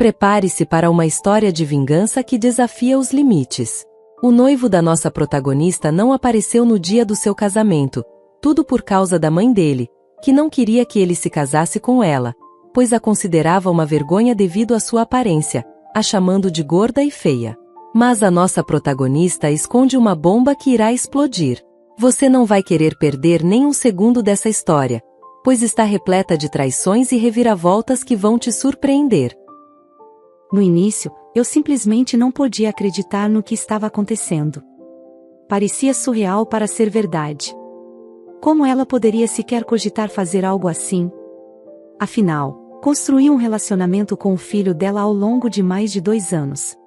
Prepare-se para uma história de vingança que desafia os limites. O noivo da nossa protagonista não apareceu no dia do seu casamento, tudo por causa da mãe dele, que não queria que ele se casasse com ela, pois a considerava uma vergonha devido à sua aparência, a chamando de gorda e feia. Mas a nossa protagonista esconde uma bomba que irá explodir. Você não vai querer perder nem um segundo dessa história, pois está repleta de traições e reviravoltas que vão te surpreender. No início, eu simplesmente não podia acreditar no que estava acontecendo. Parecia surreal para ser verdade. Como ela poderia sequer cogitar fazer algo assim? Afinal, construí um relacionamento com o filho dela ao longo de mais de 2 anos.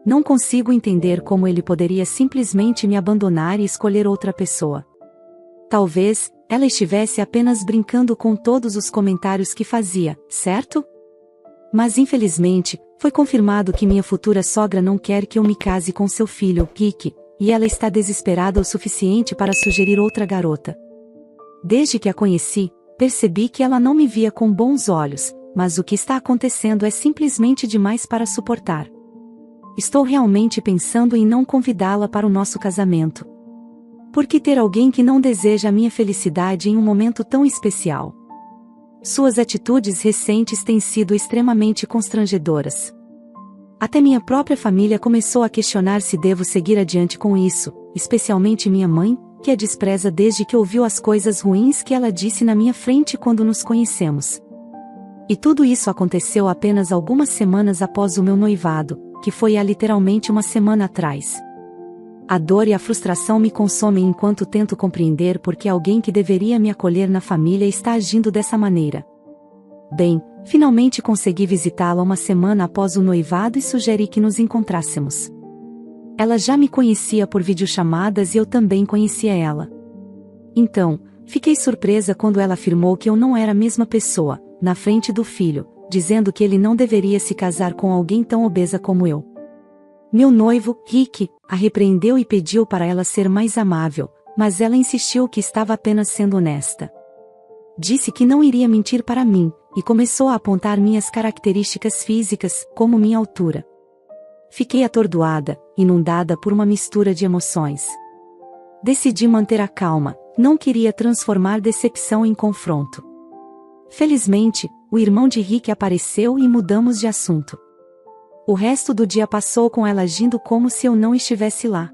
Não consigo entender como ele poderia simplesmente me abandonar e escolher outra pessoa. Talvez, ela estivesse apenas brincando com todos os comentários que fazia, certo? Mas infelizmente, foi confirmado que minha futura sogra não quer que eu me case com seu filho, Rick, e ela está desesperada o suficiente para sugerir outra garota. Desde que a conheci, percebi que ela não me via com bons olhos, mas o que está acontecendo é simplesmente demais para suportar. Estou realmente pensando em não convidá-la para o nosso casamento. Por que ter alguém que não deseja a minha felicidade em um momento tão especial? Suas atitudes recentes têm sido extremamente constrangedoras. Até minha própria família começou a questionar se devo seguir adiante com isso, especialmente minha mãe, que a despreza desde que ouviu as coisas ruins que ela disse na minha frente quando nos conhecemos. E tudo isso aconteceu apenas algumas semanas após o meu noivado, que foi há literalmente uma semana atrás. A dor e a frustração me consomem enquanto tento compreender por que alguém que deveria me acolher na família está agindo dessa maneira. Bem, finalmente consegui visitá-la uma semana após o noivado e sugeri que nos encontrássemos. Ela já me conhecia por videochamadas e eu também conhecia ela. Então, fiquei surpresa quando ela afirmou que eu não era a mesma pessoa, na frente do filho, dizendo que ele não deveria se casar com alguém tão obesa como eu. Meu noivo, Rick, a repreendeu e pediu para ela ser mais amável, mas ela insistiu que estava apenas sendo honesta. Disse que não iria mentir para mim, e começou a apontar minhas características físicas, como minha altura. Fiquei atordoada, inundada por uma mistura de emoções. Decidi manter a calma, não queria transformar decepção em confronto. Felizmente, o irmão de Rick apareceu e mudamos de assunto. O resto do dia passou com ela agindo como se eu não estivesse lá.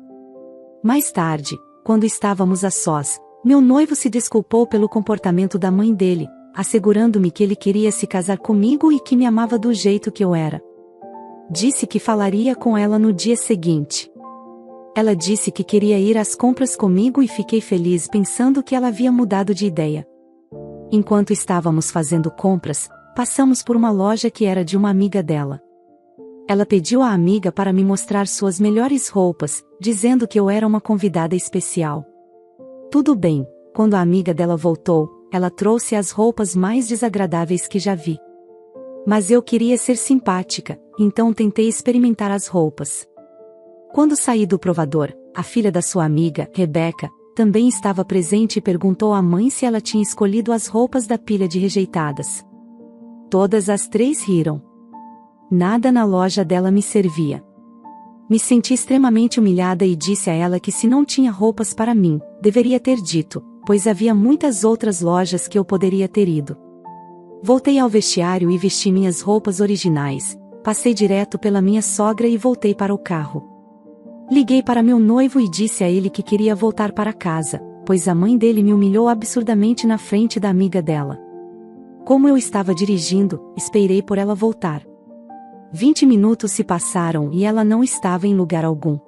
Mais tarde, quando estávamos a sós, meu noivo se desculpou pelo comportamento da mãe dele, assegurando-me que ele queria se casar comigo e que me amava do jeito que eu era. Disse que falaria com ela no dia seguinte. Ela disse que queria ir às compras comigo e fiquei feliz pensando que ela havia mudado de ideia. Enquanto estávamos fazendo compras, passamos por uma loja que era de uma amiga dela. Ela pediu à amiga para me mostrar suas melhores roupas, dizendo que eu era uma convidada especial. Tudo bem, quando a amiga dela voltou, ela trouxe as roupas mais desagradáveis que já vi. Mas eu queria ser simpática, então tentei experimentar as roupas. Quando saí do provador, a filha da sua amiga, Rebecca, também estava presente e perguntou à mãe se ela tinha escolhido as roupas da pilha de rejeitadas. Todas as 3 riram. Nada na loja dela me servia. Me senti extremamente humilhada e disse a ela que se não tinha roupas para mim, deveria ter dito, pois havia muitas outras lojas que eu poderia ter ido. Voltei ao vestiário e vesti minhas roupas originais, passei direto pela minha sogra e voltei para o carro. Liguei para meu noivo e disse a ele que queria voltar para casa, pois a mãe dele me humilhou absurdamente na frente da amiga dela. Como eu estava dirigindo, esperei por ela voltar. 20 minutos se passaram e ela não estava em lugar algum.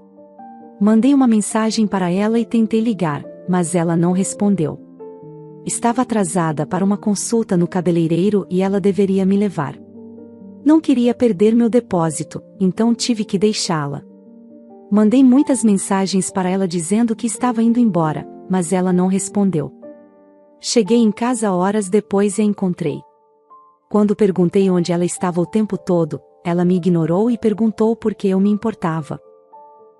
Mandei uma mensagem para ela e tentei ligar, mas ela não respondeu. Estava atrasada para uma consulta no cabeleireiro e ela deveria me levar. Não queria perder meu depósito, então tive que deixá-la. Mandei muitas mensagens para ela dizendo que estava indo embora, mas ela não respondeu. Cheguei em casa horas depois e a encontrei. Quando perguntei onde ela estava o tempo todo, ela me ignorou e perguntou por que eu me importava.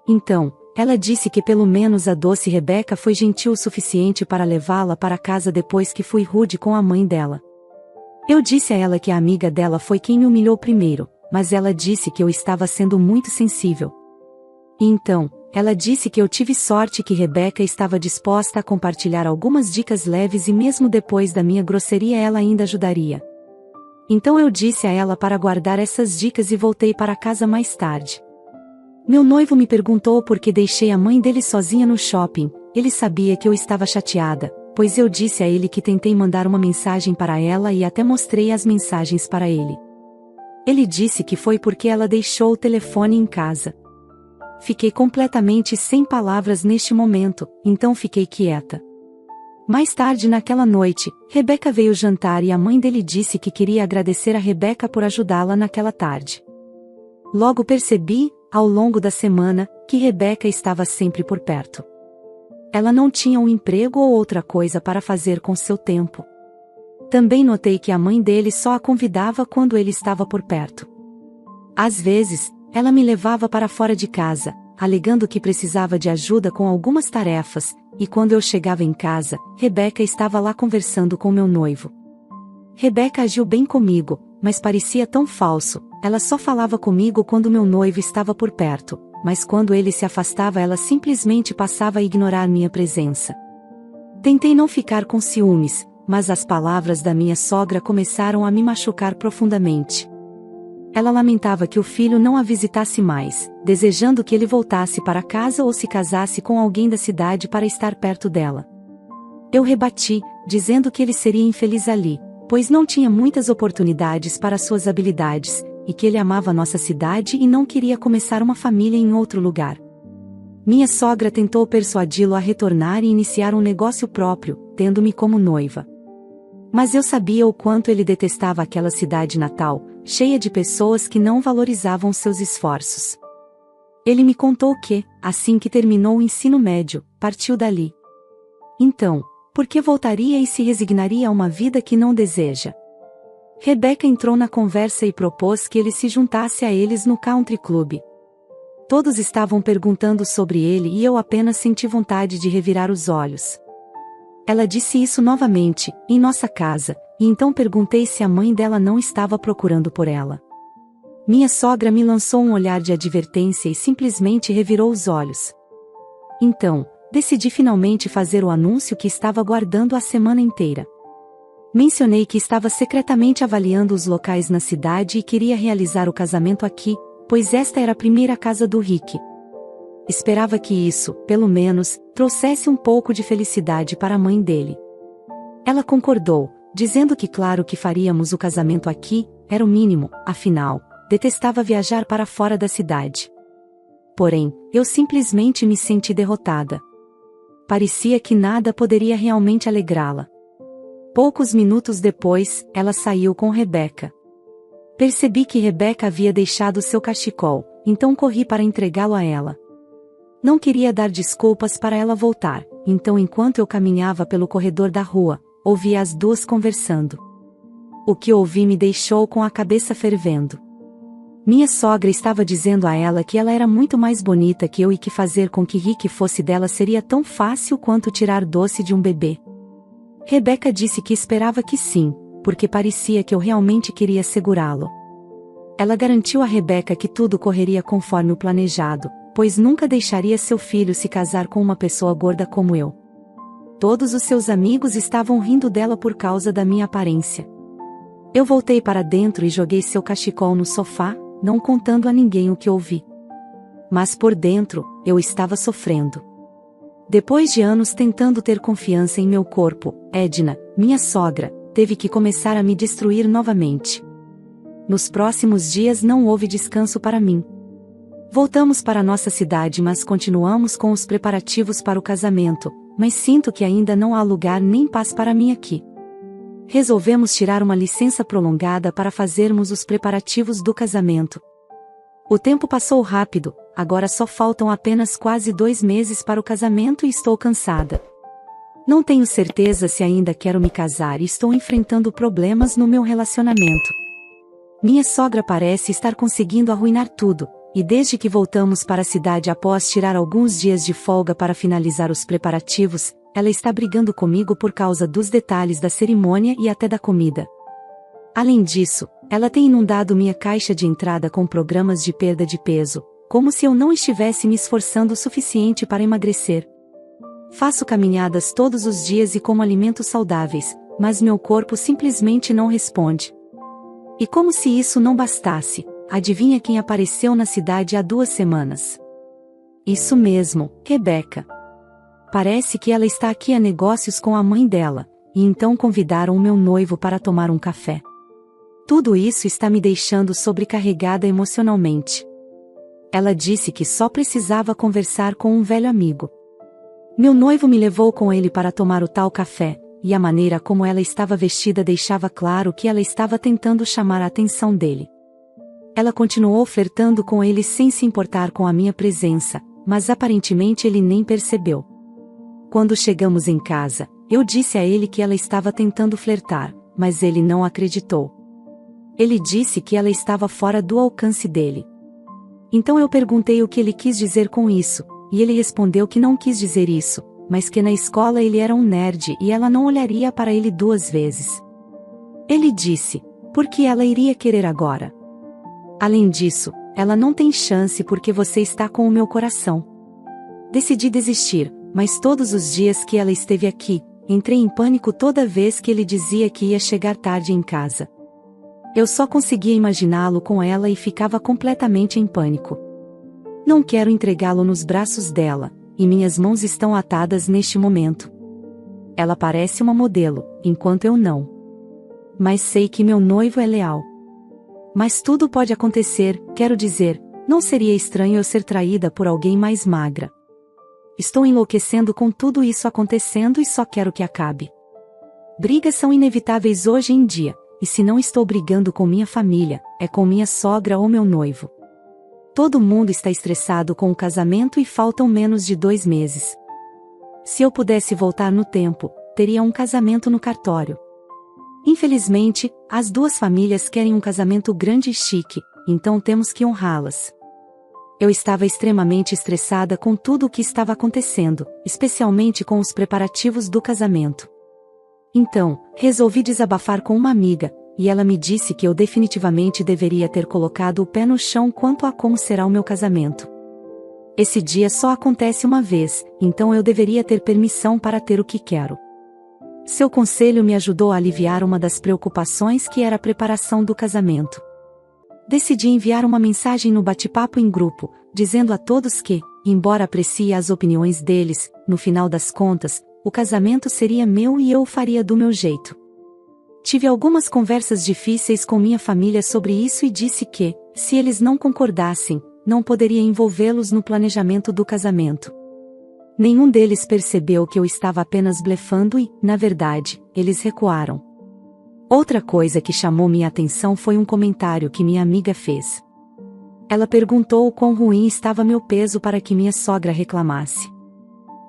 Então, ela disse que pelo menos a doce Rebecca foi gentil o suficiente para levá-la para casa depois que fui rude com a mãe dela. Eu disse a ela que a amiga dela foi quem me humilhou primeiro, mas ela disse que eu estava sendo muito sensível. E então, ela disse que eu tive sorte que Rebeca estava disposta a compartilhar algumas dicas leves e mesmo depois da minha grosseria ela ainda ajudaria. Então eu disse a ela para guardar essas dicas e voltei para casa mais tarde. Meu noivo me perguntou por que deixei a mãe dele sozinha no shopping. Ele sabia que eu estava chateada, pois eu disse a ele que tentei mandar uma mensagem para ela e até mostrei as mensagens para ele. Ele disse que foi porque ela deixou o telefone em casa. Fiquei completamente sem palavras neste momento, então fiquei quieta. Mais tarde naquela noite, Rebeca veio jantar e a mãe dele disse que queria agradecer a Rebeca por ajudá-la naquela tarde. Logo percebi, ao longo da semana, que Rebeca estava sempre por perto. Ela não tinha um emprego ou outra coisa para fazer com seu tempo. Também notei que a mãe dele só a convidava quando ele estava por perto. Às vezes, ela me levava para fora de casa, alegando que precisava de ajuda com algumas tarefas, e quando eu chegava em casa, Rebeca estava lá conversando com meu noivo. Rebeca agiu bem comigo, mas parecia tão falso. Ela só falava comigo quando meu noivo estava por perto, mas quando ele se afastava ela simplesmente passava a ignorar minha presença. Tentei não ficar com ciúmes, mas as palavras da minha sogra começaram a me machucar profundamente. Ela lamentava que o filho não a visitasse mais, desejando que ele voltasse para casa ou se casasse com alguém da cidade para estar perto dela. Eu rebati, dizendo que ele seria infeliz ali, pois não tinha muitas oportunidades para suas habilidades, e que ele amava nossa cidade e não queria começar uma família em outro lugar. Minha sogra tentou persuadi-lo a retornar e iniciar um negócio próprio, tendo-me como noiva. Mas eu sabia o quanto ele detestava aquela cidade natal, cheia de pessoas que não valorizavam seus esforços. Ele me contou que, assim que terminou o ensino médio, partiu dali. Então, por que voltaria e se resignaria a uma vida que não deseja? Rebeca entrou na conversa e propôs que ele se juntasse a eles no country club. Todos estavam perguntando sobre ele e eu apenas senti vontade de revirar os olhos. Ela disse isso novamente, em nossa casa, e então perguntei se a mãe dela não estava procurando por ela. Minha sogra me lançou um olhar de advertência e simplesmente revirou os olhos. Então, decidi finalmente fazer o anúncio que estava guardando a semana inteira. Mencionei que estava secretamente avaliando os locais na cidade e queria realizar o casamento aqui, pois esta era a primeira casa do Rick. Esperava que isso, pelo menos, trouxesse um pouco de felicidade para a mãe dele. Ela concordou, dizendo que claro que faríamos o casamento aqui, era o mínimo, afinal, detestava viajar para fora da cidade. Porém, eu simplesmente me senti derrotada. Parecia que nada poderia realmente alegrá-la. Poucos minutos depois, ela saiu com Rebeca. Percebi que Rebeca havia deixado seu cachecol, então corri para entregá-lo a ela. Não queria dar desculpas para ela voltar, então enquanto eu caminhava pelo corredor da rua, ouvi as duas conversando. O que ouvi me deixou com a cabeça fervendo. Minha sogra estava dizendo a ela que ela era muito mais bonita que eu e que fazer com que Rick fosse dela seria tão fácil quanto tirar doce de um bebê. Rebeca disse que esperava que sim, porque parecia que eu realmente queria segurá-lo. Ela garantiu a Rebeca que tudo correria conforme o planejado, pois nunca deixaria seu filho se casar com uma pessoa gorda como eu. Todos os seus amigos estavam rindo dela por causa da minha aparência. Eu voltei para dentro e joguei seu cachecol no sofá, não contando a ninguém o que ouvi. Mas por dentro, eu estava sofrendo. Depois de anos tentando ter confiança em meu corpo, Edna, minha sogra, teve que começar a me destruir novamente. Nos próximos dias não houve descanso para mim. Voltamos para nossa cidade, mas continuamos com os preparativos para o casamento, mas sinto que ainda não há lugar nem paz para mim aqui. Resolvemos tirar uma licença prolongada para fazermos os preparativos do casamento. O tempo passou rápido, agora só faltam apenas quase 2 meses para o casamento e estou cansada. Não tenho certeza se ainda quero me casar e estou enfrentando problemas no meu relacionamento. Minha sogra parece estar conseguindo arruinar tudo, e desde que voltamos para a cidade após tirar alguns dias de folga para finalizar os preparativos, ela está brigando comigo por causa dos detalhes da cerimônia e até da comida. Além disso, Ela tem inundado minha caixa de entrada com programas de perda de peso, como se eu não estivesse me esforçando o suficiente para emagrecer. Faço caminhadas todos os dias e como alimentos saudáveis, mas meu corpo simplesmente não responde. E como se isso não bastasse, adivinha quem apareceu na cidade há 2 semanas? Isso mesmo, Rebeca. Parece que ela está aqui a negócios com a mãe dela, e então convidaram o meu noivo para tomar um café. Tudo isso está me deixando sobrecarregada emocionalmente. Ela disse que só precisava conversar com um velho amigo. Meu noivo me levou com ele para tomar o tal café, e a maneira como ela estava vestida deixava claro que ela estava tentando chamar a atenção dele. Ela continuou flertando com ele sem se importar com a minha presença, mas aparentemente ele nem percebeu. Quando chegamos em casa, eu disse a ele que ela estava tentando flertar, mas ele não acreditou. Ele disse que ela estava fora do alcance dele. Então eu perguntei o que ele quis dizer com isso, e ele respondeu que não quis dizer isso, mas que na escola ele era um nerd e ela não olharia para ele 2 vezes. Ele disse, por que ela iria querer agora? Além disso, ela não tem chance porque você está com o meu coração. Decidi desistir, mas todos os dias que ela esteve aqui, entrei em pânico toda vez que ele dizia que ia chegar tarde em casa. Eu só conseguia imaginá-lo com ela e ficava completamente em pânico. Não quero entregá-lo nos braços dela, e minhas mãos estão atadas neste momento. Ela parece uma modelo, enquanto eu não. Mas sei que meu noivo é leal. Mas tudo pode acontecer, quero dizer, não seria estranho eu ser traída por alguém mais magra. Estou enlouquecendo com tudo isso acontecendo e só quero que acabe. Brigas são inevitáveis hoje em dia. E se não estou brigando com minha família, é com minha sogra ou meu noivo. Todo mundo está estressado com o casamento e faltam menos de 2 meses. Se eu pudesse voltar no tempo, teria um casamento no cartório. Infelizmente, as 2 famílias querem um casamento grande e chique, então temos que honrá-las. Eu estava extremamente estressada com tudo o que estava acontecendo, especialmente com os preparativos do casamento. Então, resolvi desabafar com uma amiga, e ela me disse que eu definitivamente deveria ter colocado o pé no chão quanto a como será o meu casamento. Esse dia só acontece uma vez, então eu deveria ter permissão para ter o que quero. Seu conselho me ajudou a aliviar uma das preocupações que era a preparação do casamento. Decidi enviar uma mensagem no bate-papo em grupo, dizendo a todos que, embora aprecie as opiniões deles, no final das contas, o casamento seria meu e eu o faria do meu jeito. Tive algumas conversas difíceis com minha família sobre isso e disse que, se eles não concordassem, não poderia envolvê-los no planejamento do casamento. Nenhum deles percebeu que eu estava apenas blefando e, na verdade, eles recuaram. Outra coisa que chamou minha atenção foi um comentário que minha amiga fez. Ela perguntou o quão ruim estava meu peso para que minha sogra reclamasse.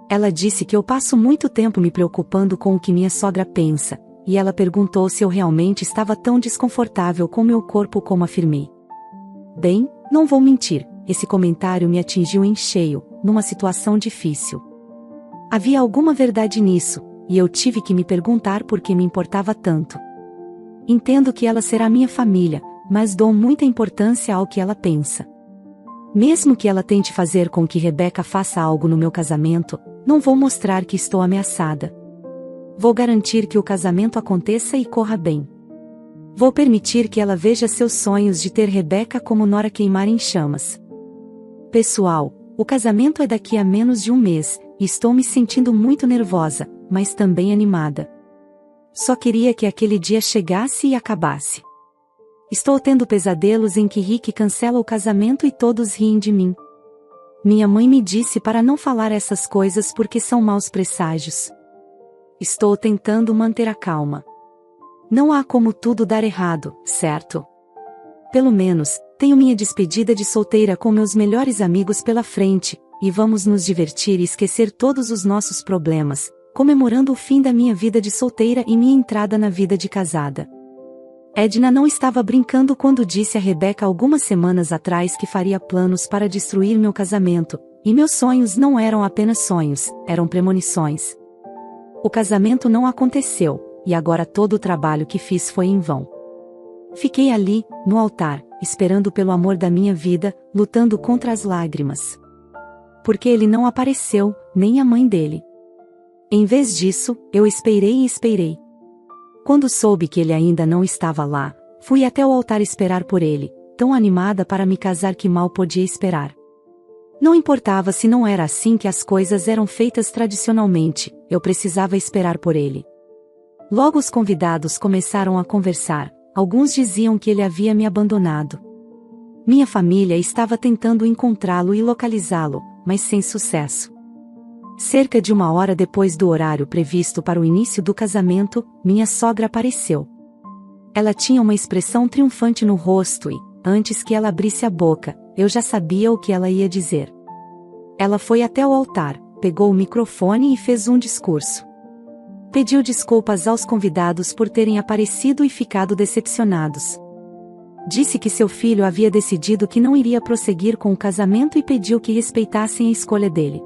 Ela disse que eu passo muito tempo me preocupando com o que minha sogra pensa, e ela perguntou se eu realmente estava tão desconfortável com meu corpo como afirmei. Bem, não vou mentir, esse comentário me atingiu em cheio, numa situação difícil. Havia alguma verdade nisso, e eu tive que me perguntar por que me importava tanto. Entendo que ela será minha família, mas dou muita importância ao que ela pensa. Mesmo que ela tente fazer com que Rebeca faça algo no meu casamento, não vou mostrar que estou ameaçada. Vou garantir que o casamento aconteça e corra bem. Vou permitir que ela veja seus sonhos de ter Rebeca como nora queimar em chamas. Pessoal, o casamento é daqui a menos de 1 mês, e estou me sentindo muito nervosa, mas também animada. Só queria que aquele dia chegasse e acabasse. Estou tendo pesadelos em que Rick cancela o casamento e todos riem de mim. Minha mãe me disse para não falar essas coisas porque são maus presságios. Estou tentando manter a calma. Não há como tudo dar errado, certo? Pelo menos, tenho minha despedida de solteira com meus melhores amigos pela frente, e vamos nos divertir e esquecer todos os nossos problemas, comemorando o fim da minha vida de solteira e minha entrada na vida de casada. Edna não estava brincando quando disse a Rebeca algumas semanas atrás que faria planos para destruir meu casamento, e meus sonhos não eram apenas sonhos, eram premonições. O casamento não aconteceu, e agora todo o trabalho que fiz foi em vão. Fiquei ali, no altar, esperando pelo amor da minha vida, lutando contra as lágrimas. Porque ele não apareceu, nem a mãe dele. Em vez disso, eu esperei e esperei. Quando soube que ele ainda não estava lá, fui até o altar esperar por ele, tão animada para me casar que mal podia esperar. Não importava se não era assim que as coisas eram feitas tradicionalmente, eu precisava esperar por ele. Logo os convidados começaram a conversar, alguns diziam que ele havia me abandonado. Minha família estava tentando encontrá-lo e localizá-lo, mas sem sucesso. Cerca de 1 hora depois do horário previsto para o início do casamento, minha sogra apareceu. Ela tinha uma expressão triunfante no rosto e, antes que ela abrisse a boca, eu já sabia o que ela ia dizer. Ela foi até o altar, pegou o microfone e fez um discurso. Pediu desculpas aos convidados por terem aparecido e ficado decepcionados. Disse que seu filho havia decidido que não iria prosseguir com o casamento e pediu que respeitassem a escolha dele.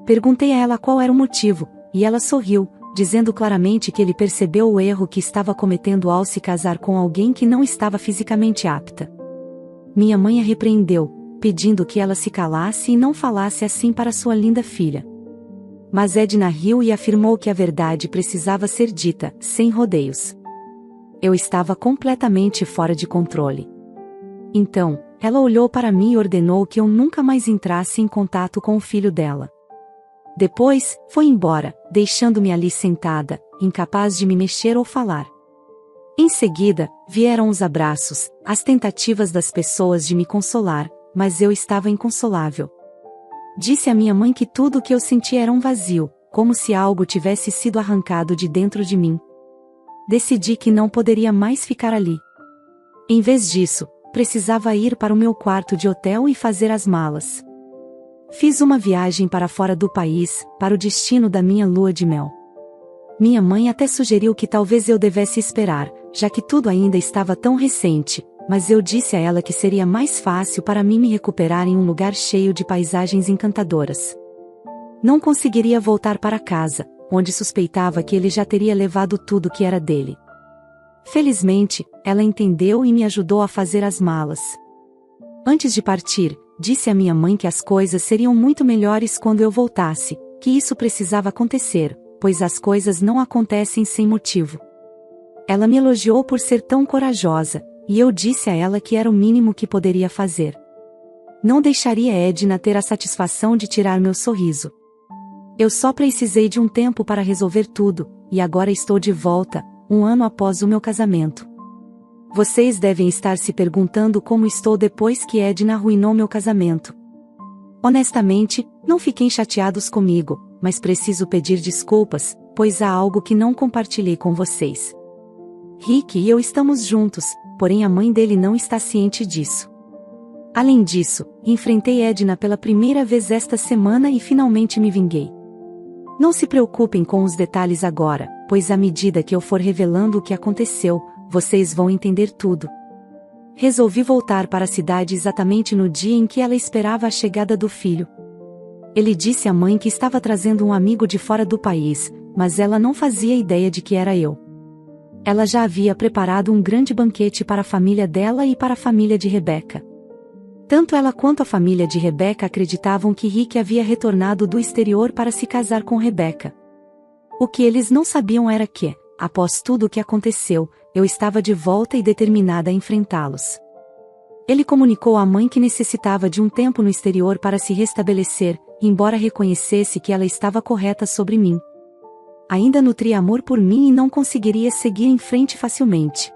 Perguntei a ela qual era o motivo, e ela sorriu, dizendo claramente que ele percebeu o erro que estava cometendo ao se casar com alguém que não estava fisicamente apta. Minha mãe a repreendeu, pedindo que ela se calasse e não falasse assim para sua linda filha. Mas Edna riu e afirmou que a verdade precisava ser dita, sem rodeios. Eu estava completamente fora de controle. Então, ela olhou para mim e ordenou que eu nunca mais entrasse em contato com o filho dela. Depois, foi embora, deixando-me ali sentada, incapaz de me mexer ou falar. Em seguida, vieram os abraços, as tentativas das pessoas de me consolar, mas eu estava inconsolável. Disse à minha mãe que tudo o que eu sentia era um vazio, como se algo tivesse sido arrancado de dentro de mim. Decidi que não poderia mais ficar ali. Em vez disso, precisava ir para o meu quarto de hotel e fazer as malas. Fiz uma viagem para fora do país, para o destino da minha lua de mel. Minha mãe até sugeriu que talvez eu devesse esperar, já que tudo ainda estava tão recente, mas eu disse a ela que seria mais fácil para mim me recuperar em um lugar cheio de paisagens encantadoras. Não conseguiria voltar para casa, onde suspeitava que ele já teria levado tudo que era dele. Felizmente, ela entendeu e me ajudou a fazer as malas. Antes de partir, disse à minha mãe que as coisas seriam muito melhores quando eu voltasse, que isso precisava acontecer, pois as coisas não acontecem sem motivo. Ela me elogiou por ser tão corajosa, e eu disse a ela que era o mínimo que poderia fazer. Não deixaria Edna ter a satisfação de tirar meu sorriso. Eu só precisei de um tempo para resolver tudo, e agora estou de volta, 1 ano após o meu casamento. Vocês devem estar se perguntando como estou depois que Edna arruinou meu casamento. Honestamente, não fiquem chateados comigo, mas preciso pedir desculpas, pois há algo que não compartilhei com vocês. Rick e eu estamos juntos, porém a mãe dele não está ciente disso. Além disso, enfrentei Edna pela primeira vez esta semana e finalmente me vinguei. Não se preocupem com os detalhes agora, pois à medida que eu for revelando o que aconteceu, vocês vão entender tudo. Resolvi voltar para a cidade exatamente no dia em que ela esperava a chegada do filho. Ele disse à mãe que estava trazendo um amigo de fora do país, mas ela não fazia ideia de que era eu. Ela já havia preparado um grande banquete para a família dela e para a família de Rebecca. Tanto ela quanto a família de Rebecca acreditavam que Rick havia retornado do exterior para se casar com Rebecca. O que eles não sabiam era que, após tudo o que aconteceu, eu estava de volta e determinada a enfrentá-los. Ele comunicou à mãe que necessitava de um tempo no exterior para se restabelecer, embora reconhecesse que ela estava correta sobre mim. Ainda nutria amor por mim e não conseguiria seguir em frente facilmente.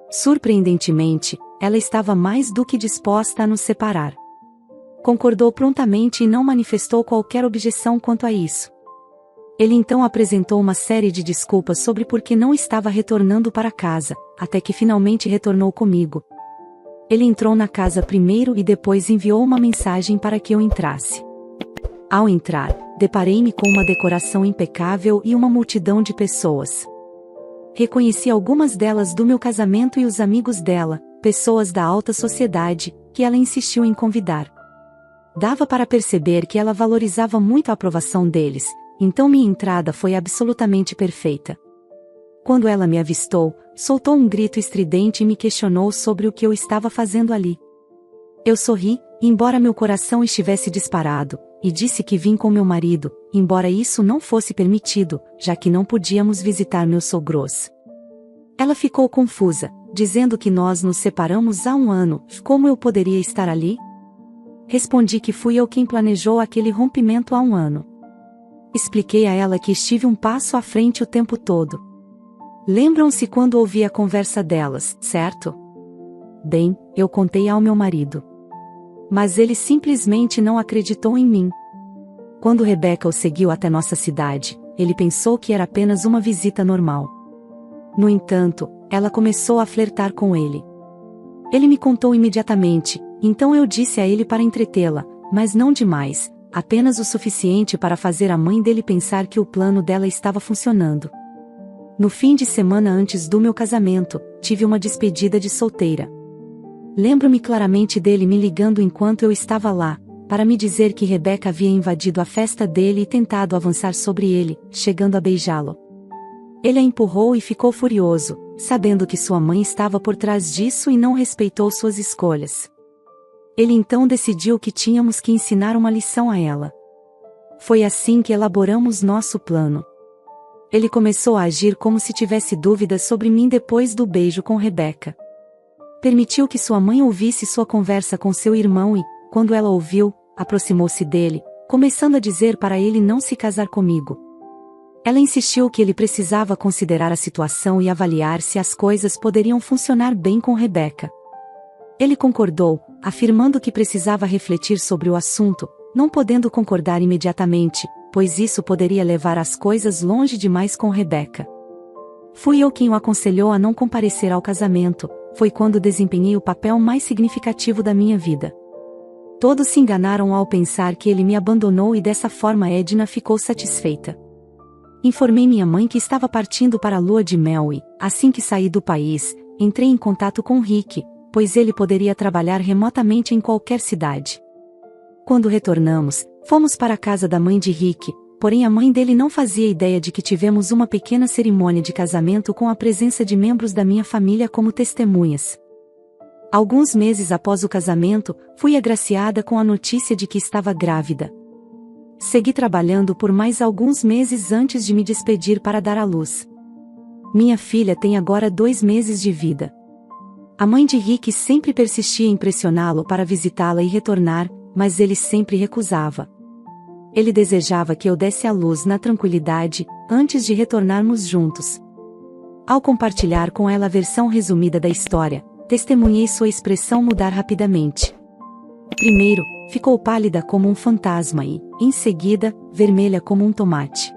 Surpreendentemente, ela estava mais do que disposta a nos separar. Concordou prontamente e não manifestou qualquer objeção quanto a isso. Ele então apresentou uma série de desculpas sobre por que não estava retornando para casa, até que finalmente retornou comigo. Ele entrou na casa primeiro e depois enviou uma mensagem para que eu entrasse. Ao entrar, deparei-me com uma decoração impecável e uma multidão de pessoas. Reconheci algumas delas do meu casamento e os amigos dela, pessoas da alta sociedade, que ela insistiu em convidar. Dava para perceber que ela valorizava muito a aprovação deles, então minha entrada foi absolutamente perfeita. quando ela me avistou, soltou um grito estridente e me questionou sobre o que eu estava fazendo ali. Eu sorri, embora meu coração estivesse disparado, e disse que vim com meu marido, embora isso não fosse permitido, já que não podíamos visitar meus sogros. Ela ficou confusa, dizendo que nós nos separamos há 1 ano, como eu poderia estar ali? Respondi que fui eu quem planejou aquele rompimento há 1 ano. Expliquei a ela que estive um passo à frente o tempo todo. Lembram-se quando ouvi a conversa delas, certo? Bem, eu contei ao meu marido. Mas ele simplesmente não acreditou em mim. Quando Rebeca o seguiu até nossa cidade, ele pensou que era apenas uma visita normal. No entanto, ela começou a flertar com ele. Ele me contou imediatamente, então eu disse a ele para entretê-la, mas não demais, apenas o suficiente para fazer a mãe dele pensar que o plano dela estava funcionando. No fim de semana antes do meu casamento, tive uma despedida de solteira. Lembro-me claramente dele me ligando enquanto eu estava lá, para me dizer que Rebeca havia invadido a festa dele e tentado avançar sobre ele, chegando a beijá-lo. Ele a empurrou e ficou furioso, sabendo que sua mãe estava por trás disso e não respeitou suas escolhas. Ele então decidiu que tínhamos que ensinar uma lição a ela. Foi assim que elaboramos nosso plano. Ele começou a agir como se tivesse dúvidas sobre mim depois do beijo com Rebeca. Permitiu que sua mãe ouvisse sua conversa com seu irmão e, quando ela ouviu, aproximou-se dele, começando a dizer para ele não se casar comigo. Ela insistiu que ele precisava considerar a situação e avaliar se as coisas poderiam funcionar bem com Rebeca. Ele concordou, afirmando que precisava refletir sobre o assunto, não podendo concordar imediatamente, pois isso poderia levar as coisas longe demais com Rebeca. Fui eu quem o aconselhou a não comparecer ao casamento, foi quando desempenhei o papel mais significativo da minha vida. Todos se enganaram ao pensar que ele me abandonou e dessa forma Edna ficou satisfeita. Informei minha mãe que estava partindo para a lua de mel e, assim que saí do país, entrei em contato com Rick, pois ele poderia trabalhar remotamente em qualquer cidade. Quando retornamos, fomos para a casa da mãe de Rick, porém a mãe dele não fazia ideia de que tivemos uma pequena cerimônia de casamento com a presença de membros da minha família como testemunhas. Alguns meses após o casamento, fui agraciada com a notícia de que estava grávida. Segui trabalhando por mais alguns meses antes de me despedir para dar à luz. Minha filha tem agora 2 meses de vida. A mãe de Rick sempre persistia em pressioná-lo para visitá-la e retornar, mas ele sempre recusava. Ele desejava que eu desse à luz na tranquilidade, antes de retornarmos juntos. Ao compartilhar com ela a versão resumida da história, testemunhei sua expressão mudar rapidamente. Primeiro, ficou pálida como um fantasma e, em seguida, vermelha como um tomate.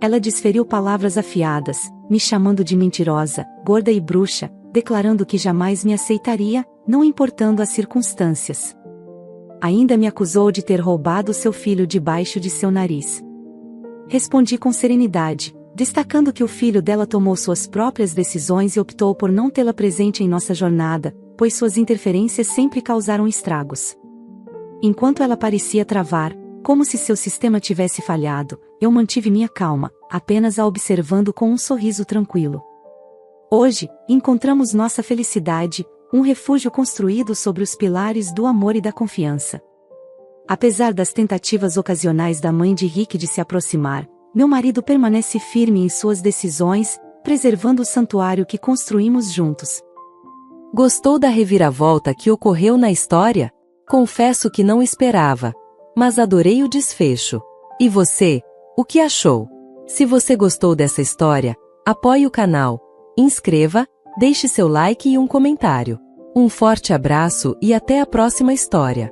Ela desferiu palavras afiadas, me chamando de mentirosa, gorda e bruxa, declarando que jamais me aceitaria, não importando as circunstâncias. Ainda me acusou de ter roubado seu filho debaixo de seu nariz. Respondi com serenidade, destacando que o filho dela tomou suas próprias decisões e optou por não tê-la presente em nossa jornada, pois suas interferências sempre causaram estragos. Enquanto ela parecia travar, como se seu sistema tivesse falhado, eu mantive minha calma, apenas a observando com um sorriso tranquilo. Hoje, encontramos nossa felicidade, um refúgio construído sobre os pilares do amor e da confiança. Apesar das tentativas ocasionais da mãe de Rick de se aproximar, meu marido permanece firme em suas decisões, preservando o santuário que construímos juntos. Gostou da reviravolta que ocorreu na história? Confesso que não esperava, mas adorei o desfecho. E você, o que achou? Se você gostou dessa história, apoie o canal, inscreva, deixe seu like e um comentário. Um forte abraço e até a próxima história.